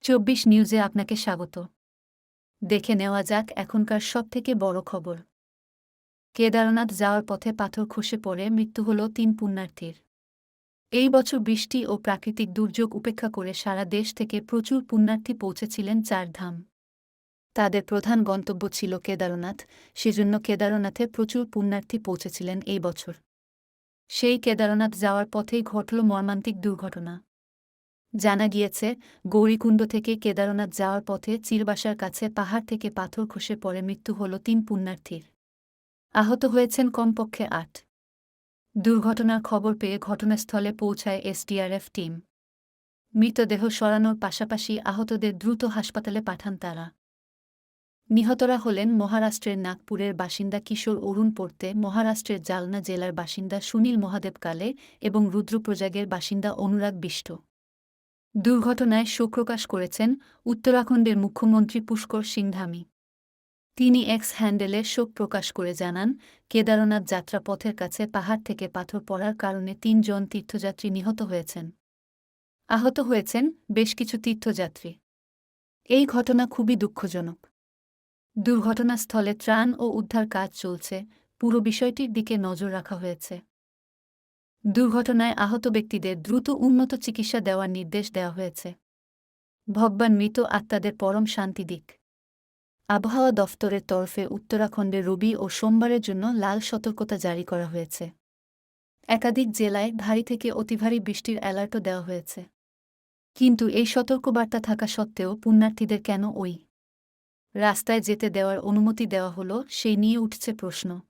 ২৪ নিউজে আপনাকে স্বাগত। দেখে নেওয়া যাক এখনকার সবথেকে বড় খবর। কেদারনাথ যাওয়ার পথে পাথর খসে পড়ে মৃত্যু হল ৩ পুণ্যার্থীর। এই বছর বৃষ্টি ও প্রাকৃতিক দুর্যোগ উপেক্ষা করে সারা দেশ থেকে প্রচুর পুণ্যার্থী পৌঁছেছিলেন ৪ ধাম। তাদের প্রধান গন্তব্য ছিল কেদারনাথ, সেজন্য কেদারনাথে প্রচুর পুণ্যার্থী পৌঁছেছিলেন এই বছর। সেই কেদারনাথ যাওয়ার পথেই ঘটল মর্মান্তিক দুর্ঘটনা। জানা গিয়েছে, গৌরীকুণ্ড থেকে কেদারনাথ যাওয়ার পথে চিরবাসার কাছে পাহাড় থেকে পাথর খসে পড়ে মৃত্যু হল ৩ পুণ্যার্থীর। আহত হয়েছেন কমপক্ষে ৮। দুর্ঘটনার খবর পেয়ে ঘটনাস্থলে পৌঁছায় এসডিআরএফ টিম। মৃতদেহ সরানোর পাশাপাশি আহতদের দ্রুত হাসপাতালে পাঠান তারা। নিহতরা হলেন মহারাষ্ট্রের নাগপুরের বাসিন্দা কিশোর অরুণ পড়তে, মহারাষ্ট্রের জালনা জেলার বাসিন্দা সুনীল মহাদেব কালে এবং রুদ্রপ্রয়াগের বাসিন্দা অনুরাগ বিষ্ট। দুর্ঘটনায় শোক প্রকাশ করেছেন উত্তরাখণ্ডের মুখ্যমন্ত্রী পুষ্কর সিং ধামি। তিনি এক্স হ্যান্ডেলে শোক প্রকাশ করে জানান, কেদারনাথ যাত্রাপথের কাছে পাহাড় থেকে পাথর পড়ার কারণে ৩ জন তীর্থযাত্রী নিহত হয়েছেন। আহত হয়েছেন বেশ কিছু তীর্থযাত্রী। এই ঘটনা খুবই দুঃখজনক। দুর্ঘটনাস্থলে ত্রাণ ও উদ্ধার কাজ চলছে, পুরো বিষয়টির দিকে নজর রাখা হয়েছে। দুর্ঘটনায় আহত ব্যক্তিদের দ্রুত উন্নত চিকিৎসা দেওয়ার নির্দেশ দেওয়া হয়েছে। ভগবান মৃত আত্মাদের পরম শান্তি দিক। আবহাওয়া দফতরের তরফে উত্তরাখণ্ডে রবি ও সোমবারের জন্য লাল সতর্কতা জারি করা হয়েছে। একাধিক জেলায় ভারী থেকে অতিভারী বৃষ্টির অ্যালার্টও দেওয়া হয়েছে। কিন্তু এই সতর্কবার্তা থাকা সত্ত্বেও পুণ্যার্থীদের কেন ওই রাস্তায় যেতে দেওয়ার অনুমতি দেওয়া হলো, সেই নিয়ে উঠছে প্রশ্ন।